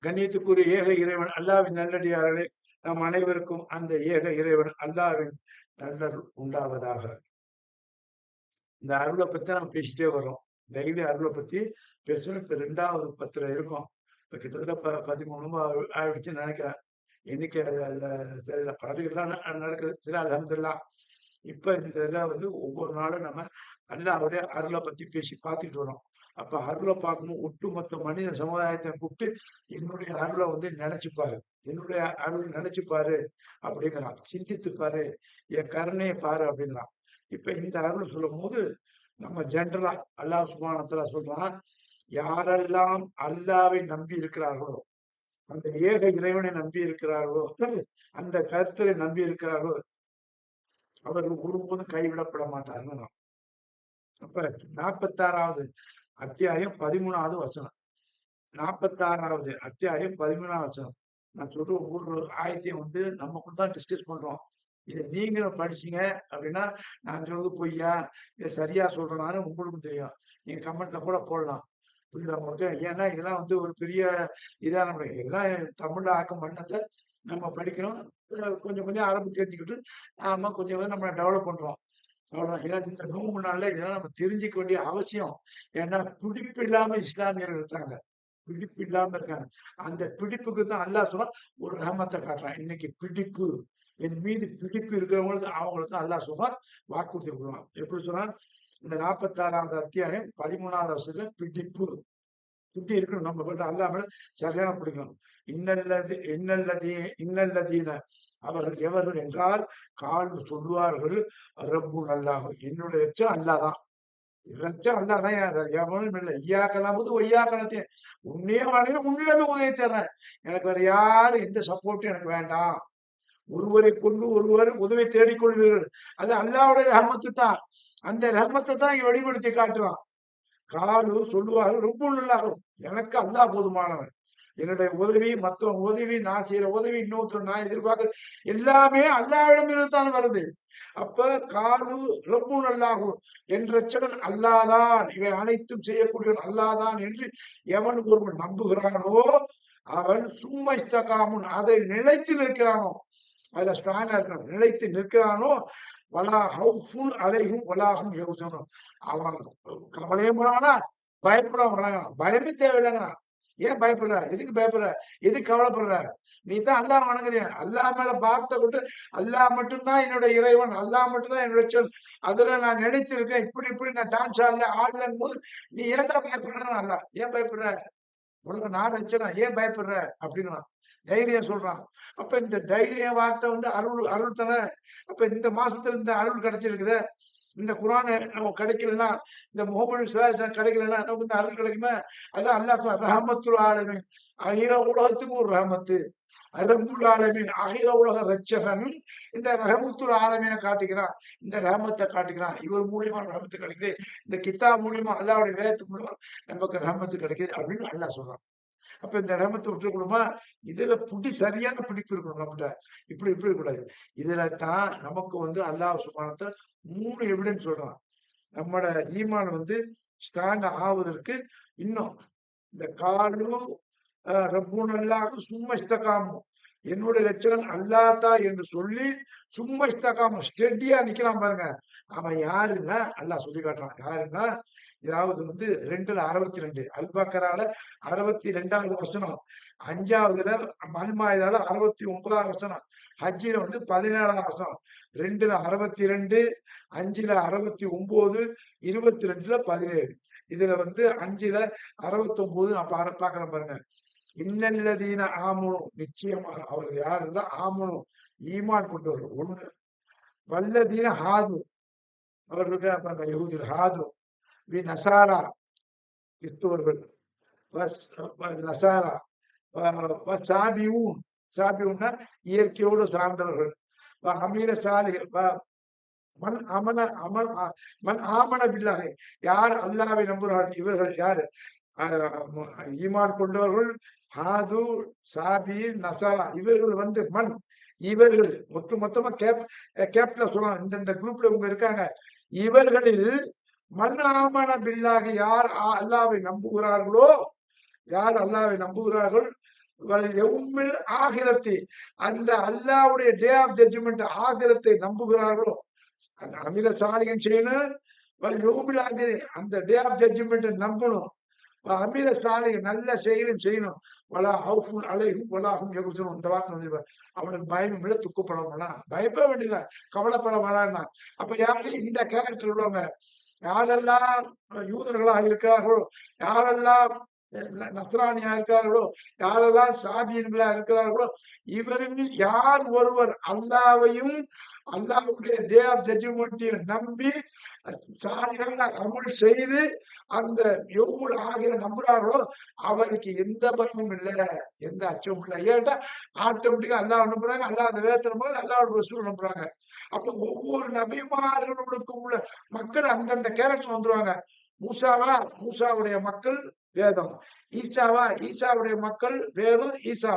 கண்ணியத்துக்குரிய ஏக இறைவன் அல்லாவின் நல்லடியார்களே, நம் அனைவருக்கும் அந்த ஏக இறைவன் அல்லாவின் நல்லருள் உண்டாவதாக. இந்த அருளை பத்தி நம்ம பேசிட்டே வரோம். டெய்லி அருளை பத்தி பேசணும். இப்ப 2வது 10ல இருக்கோம். இப்ப கிட்டத்தட்ட 13 ஆயிடுச்சுன்னு நினைக்கிறேன். எண்ணிக்கை தெரியல. பாட்டுக்கெல்லாம் நடக்குது. சரி, அல்ஹம்துலில்லாஹ். இப்ப இந்த இதுல வந்து ஒவ்வொரு நாளும் நம்ம அல்லாஹ்வுடைய அருளை பத்தி பேசி பார்த்துட்டு வரோம். அப்ப அருளை பார்க்கணும். ஒட்டுமொத்த மனித சமுதாயத்தை கூப்பிட்டு என்னுடைய அருளை வந்து நினைச்சு பாரு, என்னுடைய அருள் நினைச்சு பாரு அப்படிங்கிறான். சிந்தித்து பாரு, என் கருணையை பாரு அப்படிங்கிறான். இப்ப இந்த அருள் சொல்லும் போது நம்ம ஜென்ரலா அல்லாஹ் சுப்ஹானஹு வ தஆலா சொல்றான், யாரெல்லாம் அல்லாவை நம்பி இருக்கிறார்களோ, அந்த ஏக இறைவனை நம்பி இருக்கிறார்களோ, அந்த கருத்தரை நம்பி இருக்கிறார்களோ, அவர்கள் ஒருபோதும் கைவிடப்பட மாட்டார்கள். அப்ப 46வது அத்தியாயம் 13வது வசனம். 46வது அத்தியாயம் 13வது வசனம். நான் சொல்ற ஒவ்வொரு ஆயத்தையும் வந்து நம்ம கூட தான் டிஸ்கஸ் பண்றோம். இதை நீங்களும் படிச்சீங்க அப்படின்னா, நான் சொல்றது பொய்யா இதை சரியா சொல்றேனான்னு உங்களுக்கும் தெரியும். நீங்க கமெண்ட்ல கூட போடலாம். புரியுதா உங்களுக்கு? ஏன்னா இதெல்லாம் வந்து ஒரு பெரிய இதா நம்ம எல்லாம் தமிழ்ல ஆக்கம் பண்ணதை நம்ம படிக்கிறோம். கொஞ்சம் கொஞ்சம் அரபு தெரிஞ்சுக்கிட்டு நாம கொஞ்சம் கொஞ்சம் நம்ம டெவலப் பண்றோம். அவ்வளவுதான். ஏன்னா இந்த நோன்பு நாள்ல இதெல்லாம் நம்ம தெரிஞ்சுக்க வேண்டிய அவசியம். ஏன்னா பிடிப்பு இல்லாம இஸ்லாமியர்கள் இருக்காங்க. பிடிப்பு இல்லாம இருக்காங்க. அந்த பிடிப்புக்கு தான் அல்லாஹ் சொன்னா ஒரு ரஹமத்தை காட்டுறான். இன்னைக்கு பிடிப்பு, என் மீது பிடிப்பு இருக்கிறவங்களுக்கு அவங்களுக்கு தான் அல்லாஹ் சொன்னா வாக்குறுதி கொடுக்கலாம். எப்படி சொன்னா, இந்த 46வது அத்தியாயம் 13வது வருஷத்துல பிடிப்பு இப்படி இருக்கணும். நம்ம கிட்ட அல்லாமல் சரியான பிடிக்கணும். இன்னல்லதீன அவர்கள் எவர்கள் என்றால் கால் சொல்லுவார்கள், ரப்பு அல்லாஹ், என்னுடைய ரட்சம் அல்லாதான். ரட்சம் அல்லாதான், எவனும் இல்லை. ஐயாக்கலாம்போது ஒய்யாக்கலத்தையும் உன்னே வாழையில உன்னிடமே உதவி தர்றேன். எனக்கு வேற யாரும் எந்த சப்போர்ட்டும் எனக்கு வேண்டாம். ஒருவரை கொண்டு ஒருவர் உதவி தேடிக்கொள்வீர்கள். அது அல்லாவுடைய ரஹமத்து தான். அந்த ரஹமத்தை தான் இங்க வெளிப்படுத்தி காட்டுறான். காலு சொல்லுவார்கள், ரொம்ப நல்லாகும், எனக்கு அல்லாஹ் போதுமானவன். என்னுடைய உதவி, மற்றவங்க உதவி, நான் செய்யற உதவி, இன்னொருத்தர் நான் எதிர்பார்க்க எல்லாமே அல்லாவிடமிருந்து தான் வருது. அப்ப காலு ரொம்ப நல்லாகும், என் ரட்சகன் அல்லாதான், இவை அனைத்தும் செய்யக்கூடியவன் அல்லாதான் என்று எவன் ஒருவன் நம்புகிறானோ அவன் சும்மா இஸ்தகாமுன், அதை நிலைத்து நிற்கிறானோ, அதுல ஸ்ட்ராங்கா இருக்கணும், நிலைத்து நிற்கிறானோ, வலா ஹவுஃபுன் அலைஹும் வலாஹும் யஹ்சனுன், அவன் கவலையும் படானா பயப்பட வணங்குறான். பயமே தேவையில்லைங்கிறான். ஏன் பயப்படுற? எதுக்கு பயப்படுற? எதுக்கு கவலைப்படுற? நீ தான் அல்லாஹ் வணங்குறிய. அல்லாஹ் மேல பாரத்தை கொண்டு, அல்லாஹ் மட்டும்தான் என்னோட இறைவன், அல்லாஹ் மட்டும்தான் என்னோட ரட்சகன், அதுல நான் நினைத்து இருக்கேன், இப்படி நான் டான்ஸ் ஆடலங்கும் போது நீ ஏன்டா பயப்படுற? அல்லாஹ் ஏன் பயப்படுற? உனக்கு நான் ரட்சகன், ஏன் பயப்படுற அப்படிங்கிறான். தைரியம் சொல்றான். அப்ப இந்த தைரிய வார்த்தை வந்து அருள், அருள் தானே. அப்ப இந்த மாசத்துல இந்த அருள் கிடைச்சிருக்குது. இந்த குரான் நம்ம கிடைக்கலன்னா, இந்த முகமது ஸல்லல்லாஹு கிடைக்கலன்னா நமக்கு இந்த அருள் கிடைக்குமே. அதான் அல்லாஹ் சொல்றான், ரஹமத்துல் ஆலமீன், அகில உலகத்துக்கும் ஒரு ரஹமத்து, ரப்புல் ஆலமீன், அகில உலக ரட்சகன் இந்த ரஹமத்துல் ஆலமீனை காட்டுகிறான், இந்த ரஹமத்தை காட்டுகிறான். இவர் மூலியமா ரஹமத்து கிடைக்குது, இந்த கித்தாப் மூலியமா அல்லாஹ்வுடைய வேதத்து மூலியமா நமக்கு ரஹமத்து கிடைக்குது அப்படின்னு அல்லாஹ் சொல்றான். அப்ப இந்த ரஹமத்தை விட்டுருக்கணுமா? இதுல சரியான பிடிப்பு இருக்கணும் நம்மகிட்ட. இப்படி இருக்கக்கூடாது. இதுல தான் நமக்கு வந்து அல்லாஹ் சுப்ஹானஹு வ தஆலா 3 எவிடன்ஸ் சொல்றான். நம்மட ஈமான் வந்து ஸ்ட்ராங் ஆவதற்கு இன்னும் இந்த காலு ரப்புன் அல்லாஹ் சும்ம இஸ்தகாமு, என்னுடைய ரட்சகன் அல்லாஹ் என்று சொல்லி சும்ம இஸ்தகாமு ஸ்டெடியா நிக்கிறான் பாருங்க. அவன் யாருன்னா அல்லாஹ் சொல்லி காட்டுறான். யாருன்னா, இதாவது வந்து 2:62 அல்பக்கரால 62வது வசனம், 5வதுல அல்மாயிதால 69வது வசனம், ஹஜ்ஜில வந்து 17வது வசனம், 2ல 62, 5ல 69, 22ல 17. இதுல வந்து 5ல 69 நான் பாக்குறேன் பாருங்க. இன்னல்லதீன ஆமனு, நிச்சயமாக அவர்கள் யார் என்றால் ஆமனு, ஈமான் கொண்டவர்கள் ஒண்ணு. வல்லதீன ஹாது, அவர்களுக்கு யஹூதில் ஹாது, வி நசாரா, கிறிஸ்துவர்கள், நசாரா, சாபியூன், சாபியூன்னா இயற்கையோடு சார்ந்தவர்கள், அமீன சாலி, மன் அமன அமன் மன் ஆமன பில்லாஹி, யார் அல்லாஹ்வை நம்புகிறார்கள் இவர்கள் யாரு? ஈமான் கொண்டவர்கள், ஹாது, சாபி, நசாரா, இவர்கள் வந்து மண், இவர்கள் மொத்தமா கேப்ல சொல்லலாம். இந்த குரூப்ல இவங்க இருக்காங்க. இவர்களில் மன் ஆமன பில்லாஹி, யார் அல்லாஹ்வை நம்புகிறார்களோ, யார் அல்லாஹ்வை நம்புகிறார்கள், ஆகிரத்தை, அந்த அல்லாவுடைய டே ஆஃப் ஜட்ஜ்மெண்ட் ஆகிரத்தை நம்புகிறார்களோ, அமில சாலிகன் செய்யணும். அந்த டே ஆஃப் ஜட்ஜ்மெண்ட் நம்பணும். அமில சாலை நல்ல செயலும் செய்யணும். வலா ஹவுஃபுன் அலைஹும் வலாஹும் யஹ்சனூன். இந்த வார்த்தை வந்து அவனுக்கு பயமும் இல்லை, துக்கப்படலாம், பயப்பட வேண்டியல, கவலைப்பட வேணாம்னா. அப்ப யாரு இந்த கேரக்டர் உள்ளவங்க? யாரெல்லாம் யூதர்களாக இருக்கிறார்களோ, யாரெல்லாம் நஸ்ரானியா இருக்கிறார்களோ, யாரெல்லாம் சாபியன்களா இருக்கிறார்களோ, இவர்கள் யார் ஒருவர் அல்லாவையும் அல்லாவுடைய டே ஆஃப் ஜட்ஜ்மெண்ட்டையும் நம்பி சாலிகான அமல் செய்து அந்த யௌமுல் ஆகிற நம்புறார்களோ, அவருக்கு எந்த பயமும் இல்லை, எந்த அச்சமும் இல்லை. ஏன்டா ஆட்டோமேட்டிக்கா அல்லாஹ் நம்புறாங்க, அல்லாஹ் அந்த வேதத்தை நம்புறாங்க, அல்லாஹ் ரசூல் நம்புறாங்க. அப்ப ஒவ்வொரு நபிமார்களுக்கும் உள்ள மக்கள் அந்தந்த கேரக்டர் வந்துருவாங்க. மூசாவா, மூசாவுடைய மக்கள் வேதம். ஈசாவா, ஈசாவுடைய மக்கள் வேதம், ஈசா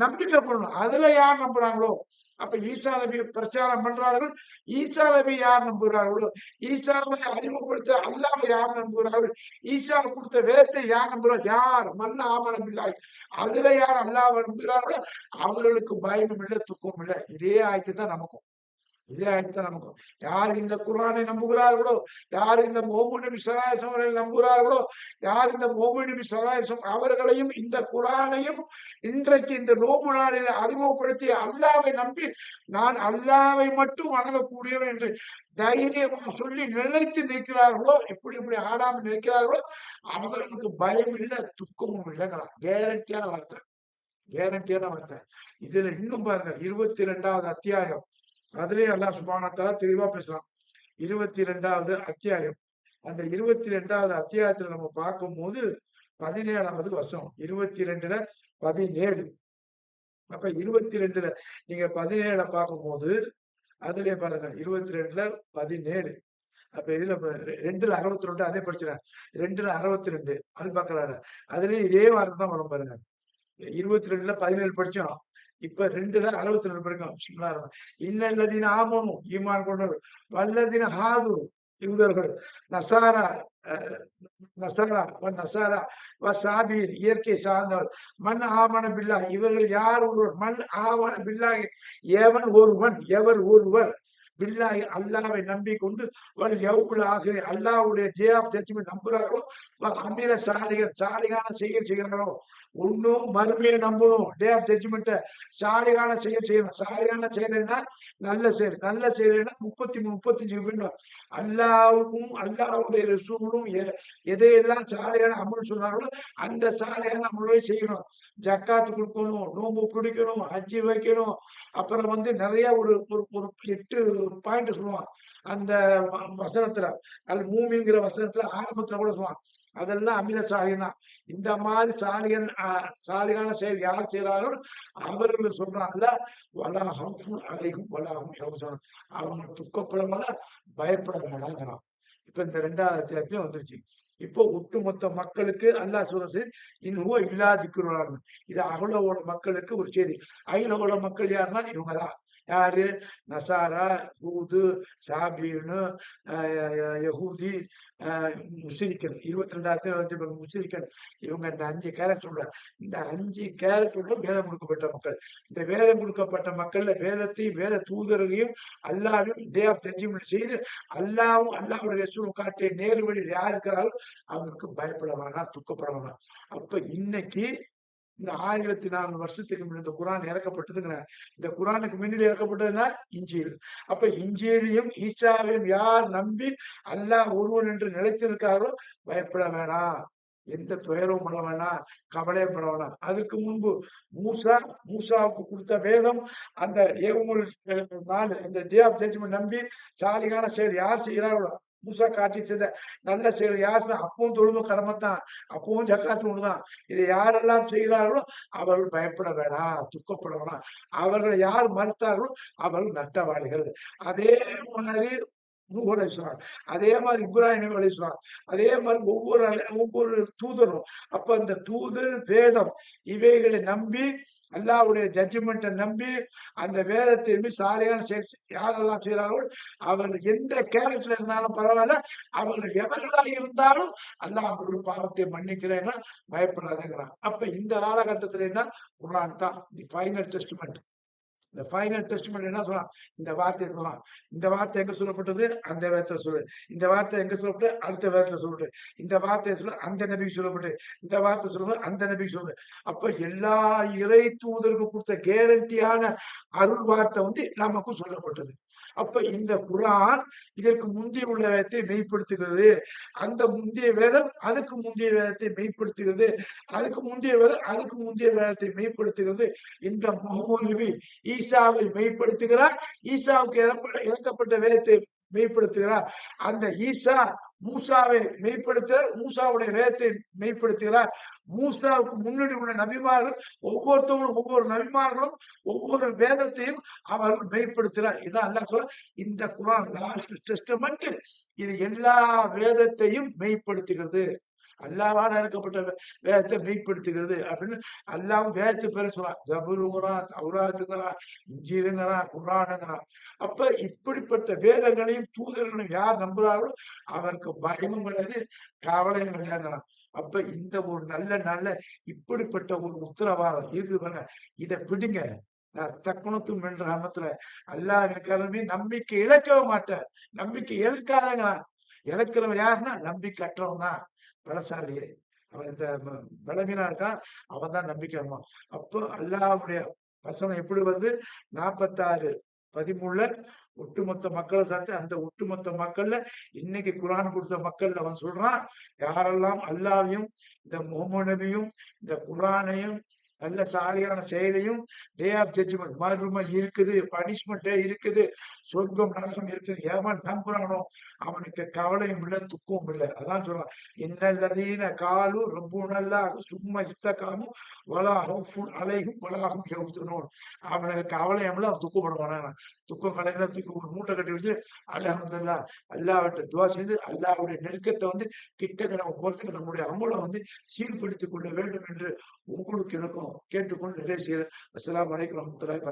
நம்பிக்கை பண்ணணும். அதுல யார் நம்புறாங்களோ, அப்ப ஈசா நபி பிரச்சாரம் பண்றார்கள், ஈசா நபி யார் நம்புகிறார்களோ, ஈசாவை அறிமுகப்படுத்த அல்லாவை யார் நம்புகிறார்கள், ஈசா கொடுத்த வேதத்தை யார் நம்புகிறார், யார் மன்ன ஆமனமில்லாய், அதுல யார் அல்லாவை நம்புகிறார்களோ அவர்களுக்கு பயமும் இல்லை, துக்கமும் இல்லை. இதே ஆய்த்து தான் நமக்கும், இதே ஆயத்தான் நமக்கும். யார் இந்த குர்ஆனை நம்புகிறார்களோ, யார் இந்த முஹம்மது நபி ஸல்லல்லாஹு அலைஹி வஸல்லம் நம்புகிறார்களோ, யார் இந்த முஹம்மது நபி ஸல்லல்லாஹு அலைஹி வஸல்லம் அவர்களையும் இந்த குர்ஆனையும் இன்றைக்கு இந்த நோன்பு நாளில் அறிமுகப்படுத்தி அல்லாவை நம்பி நான் அல்லாவை மட்டும் வணங்கக்கூடியவன் என்று தைரியமாக சொல்லி நிலைத்து நிற்கிறார்களோ, இப்படி ஆடாமல் நிற்கிறார்களோ, அவர்களுக்கு பயம் இல்லை, துக்கமும் இல்லைங்கிறான். கேரண்டியான வார்த்தை, கேரண்டியான வார்த்தை. இதுல இன்னும் பாருங்க, 22வது அத்தியாயம், அதுலயும் அல்லாஹ் சுப்ஹானஹு வ தஆலா தெளிவா பேசலாம். 22வது அத்தியாயம், அந்த 22வது அத்தியாயத்துல நம்ம பார்க்கும்போது 17வது வசனம், 22ல 17. அப்ப 22ல நீங்க 17 பார்க்கும்போது அதுலயே பாருங்க, 22ல 17. அப்ப இதுல 2ல 62 அதே படிச்சுறேன். 2ல 62 அது பார்க்கறாரு, அதுலயும் இதே வார்த்தை தான் வரும் பாருங்க. 22ல 17 படிச்சோம், இப்ப 2ல 62 படிக்கும். இன்னல்லதீன ஆமனு, ஈமான் கொண்டவர், வல்லதீன ஹாது, யூதர்கள், நசாரா, நசாரா நசாரா சாபீர், இயற்கை சார்ந்தவர், மண் ஆமன பில்லா, இவர்கள் யார் ஒருவர், மண் ஆமன பில்லா, எவன் ஒருவன், எவர் ஒருவர், பில்லாஹி அல்லாவை நம்பிக்கொண்டு யௌமுல் ஆகிர் அல்லாஹ்வுடைய டே ஆஃப் ஜட்ஜ்மெண்ட் நம்புறார்களோ, அமீர சாலிகன் சாலிகான செயல் செய்கிறார்களோ. ஒன்னும் மறுமையை நம்பணும், டே ஆஃப் ஜட்ஜ்மெண்ட்டை சாலிகான செயல் செய்யணும். சாலிகான செயல்னா நல்ல செயல், நல்ல செயல்னா 33 35 வேண்டும். அல்லாவுக்கும் அல்லாஹ்வுடைய ரசூலும் எதையெல்லாம் சாலிகான அமல் சொன்னார்களோ அந்த சாலிகான அமலை செய்யணும். ஜக்காத்து கொடுக்கணும், நோன்பு பிடிக்கணும், ஹஜ்ஜி வைக்கணும். அப்புறம் வந்து நிறைய ஒரு 8 பாயிண்ட் சொல்லுவான் அந்த வசனத்துல, அல் மூமிங்கிற வசனத்துல ஆரம்பத்துல கூட சொல்லுவான். அதெல்லாம் அமில சாலிகன் தான். இந்த மாதிரி சாலிகான செயல் யார் செய்யறாங்களோ அவர்கள் சொல்றாங்கல்ல, வலா ஹவுஃபுன் அலைஹிம் வலா ஹும் யஹ்சனூன், அவங்க துக்கப்பட பயப்பட வேணாங்கிறான். இப்ப இந்த 2வது அத்தியாயத்தையும் வந்துருச்சு. இப்போ ஒட்டுமொத்த மக்களுக்கு அல்லாஹ் சொல்றது இன்னும் இல்லா திக்ருன். இது அகலோட மக்களுக்கு ஒரு செய்தி. அகிலோட மக்கள் யாருன்னா இவங்கதான். யாரு? நசாரா, யூது, சாபீனு, யஹூதி, முஸ்லிக்கன். 22வது முஸ்லிக்கன். இவங்க இந்த 5 கேரக்டர், இந்த 5 கேரக்டரோட வேதம் கொடுக்கப்பட்ட மக்கள். இந்த வேதம் கொடுக்கப்பட்ட மக்கள்ல வேதத்தையும் வேத தூதரையும் அல்லாவையும் டே ஆஃப் ஜட்ஜ்மெண்ட் செய்து அல்லாவும் அல்லாவுடைய ரசூலும் காட்டிய நேரு வழியில் யார் இருக்கிறாரோ அவருக்கு பயப்பட வேணாம், துக்கப்பட வேணாம். அப்ப இன்னைக்கு இந்த 1400 வருஷத்துக்கு முன்னாடி இந்த குரான் இறக்கப்பட்டதுங்கிற, இந்த குரானுக்கு முன்னாடி இறக்கப்பட்டதுன்னா இஞ்சீல். அப்ப இஞ்சீலையும் ஈசாவையும் யார் நம்பி அல்லாஹ் ஒருவன் என்று நிலைத்து இருக்கார்களோ பயப்பட வேணாம், எந்த துயரவும் பட வேணாம், கவலையும் பட வேணாம். அதுக்கு முன்பு மூசாவுக்கு கொடுத்த வேதம், அந்த யௌமுல் நாள், அந்த டே ஆஃப் ஜட்ஜ்மெண்ட் நம்பி சாலிகான செயல் யார் செய்கிறார்களோ, மூசா காட்டி செய்த நல்ல செயல் யார், அப்பவும் தொழுதும் கடமைத்தான், அப்பவும் ஜக்காத்து ஒண்ணுதான். இதை யாரெல்லாம் செய்கிறார்களோ அவர்கள் பயப்பட வேணாம், துக்கப்பட வேணாம். அவர்கள் யார் மறுத்தார்களோ அவர்கள் நட்டவாளிகள். அதே மாதிரி நூஹ் அலைஹிஸ்ஸலாம், அதே மாதிரி இப்ராஹிம் நபி அலைஹிஸ்ஸலாம், அதே மாதிரி ஒவ்வொரு தூதரும். அப்ப அந்த தூதர், வேதம் இவைகளை நம்பி அல்லாஹ்வுடைய ஜட்ஜ்மெண்ட்டை நம்பி அந்த வேதத்தை நம்பி சாலிகான செயல் யாரெல்லாம் செய்கிறார்கள், அவர்கள் எந்த கேரக்டர்ல இருந்தாலும் பரவாயில்ல, அவர்கள் எவர்களாக இருந்தாலும் அல்லாஹ் அவர்கள் பாவத்தை மன்னிக்கிறேன்னா பயப்படாதேங்கிறான். அப்ப இந்த காலகட்டத்துல என்ன, குர்ஆன் தான் தி ஃபைனல் டெஸ்ட்மெண்ட். இந்த ஃபைனல் டெஸ்ட்மெண்ட் என்ன சொல்றான், இந்த வார்த்தையை சொல்றான். இந்த வார்த்தை எங்க சொல்லப்பட்டது, அந்த வேதத்துல சொல்லு. இந்த வார்த்தை எங்க சொல்லப்பட்டு, அடுத்த வேதத்துல சொல்லு. இந்த வார்த்தையை சொல்ல, அந்த நபிக்கு சொல்லப்பட்டு. இந்த வார்த்தை சொல்லு, அந்த நபிக்கு சொல்லு. அப்ப எல்லா இறை தூதருக்கு கொடுத்த கேரண்டியான அருள் வார்த்தை நமக்கும் சொல்லப்பட்டது. அப்ப இந்த குர்ஆன் இதற்கு முந்தைய உள்ள வேதத்தை மெய்ப்படுத்துகிறது. அந்த முந்தைய வேதம் அதுக்கு முந்தைய வேதத்தை மெய்ப்படுத்துகிறது. அதுக்கு முந்தைய வேதம் அதுக்கு முந்தைய வேதத்தை மெய்ப்படுத்துகிறது. இந்த முஹம்மது நபி ஈசாவை மெய்ப்படுத்துகிறார். ஈசாவுக்கு இறக்கப்பட்ட வேதத்தை மெய்ப்படுத்துகிறார். அந்த ஈசா மூசாவை மெய்ப்படுத்துகிறார். மூசாவுடைய வேதத்தை மெய்ப்படுத்துகிறார். மூசாவுக்கு முன்னாடி உள்ள நபிமார்கள் ஒவ்வொருத்தவங்களும் ஒவ்வொரு நபிமார்களும் ஒவ்வொரு வேதத்தையும் அவர்கள் மெய்ப்படுத்துகிறார். இதான் அல்லாஹ் சொல்ல, இந்த குர்ஆன் லாஸ்ட் டெஸ்டமெண்ட் இது எல்லா வேதத்தையும் மெய்ப்படுத்துகிறது. அல்லாஹ்வால் இறக்கப்பட்ட வேதத்தை மெய்ப்படுத்துகிறது அப்படின்னு அல்லாஹ்வும் வேதத்து பேரை சொல்றான். ஜபூருங்கிறான், தௌராத்துங்கிறான், இன்ஜீலுங்கிறான், குர்ஆனுங்கிறான். அப்ப இப்படிப்பட்ட வேதங்களையும் தூதர்களையும் யார் நம்புறார்களோ அவருக்கு பயமும் கிடையாது, கவலையும் கிடையாதுங்கிறான். அப்ப இந்த ஒரு நல்ல நல்ல இப்படிப்பட்ட ஒரு உத்தரவாதம் இருக்குது பாருங்க, இதை பிடிங்க. தக்குணத்தும் என்ற அமத்துல அல்லாஹ்வின் கருமே நம்பிக்கை இழக்கவே மாட்டார். நம்பிக்கை இழக்காதங்கிறான். இழக்கிறவன் யாருன்னா நம்பிக்கை அற்றவன் தான் பலசாலியே. அவன் இந்த பலவீனா இருக்கான், அவன் தான் நம்பிக்கை. அப்போ அல்லாஹ்வுடைய வசனம் எப்படி வருது, 46:13 ஒட்டுமொத்த மக்களை சார்ந்து அந்த ஒட்டுமொத்த மக்கள்ல இன்னைக்கு குர்ஆன் கொடுத்த மக்கள்ல அவன் சொல்றான், யாரெல்லாம் அல்லாஹ்வையும் இந்த முஹம்மது நபியும் இந்த குர்ஆனையும் நல்ல சாலியான செயலையும் டே ஆஃப் ஜட்ஜ்மெண்ட் மறுமை இருக்குது, பனிஷ்மெண்டே இருக்குது, சொர்க்கம் நரகம் இருக்குது, எவன் நம்புறானோ அவனுக்கு கவலையும் இல்லை, துக்கமும் இல்லை. அதான் சொல்றான், இன்னல்லதீன காலு ரப்புனல்லாஹ் சும்ம இஸ்தகாமு வலா ஹவுஃபுன் அலைஹிம் வலா ஹும் யஹ்சனூன். அவனுக்கு கவலையும் இல்லை, அவன் துக்கப்படுவானா. துக்கம் கலைந்தா தூக்கி ஒரு மூட்டை கட்டி வச்சு அல்ஹம்துலில்லாஹ் அல்லாஹ்விட்ட துஆ செய்து அல்லாஹ்வுடைய நெருக்கத்தை கிட்ட நம்ம போறதுக்கு நம்முடைய அமலை சீர்படுத்திக் கொள்ள வேண்டும் என்று உங்களுக்கு எனக்கும் கேட்டுக்கொண்டு நிறைவு செய்கிறேன். அஸ்ஸலாமு அலைக்கும் வரஹ்மத்துல்லாஹி வபரகாத்துஹு.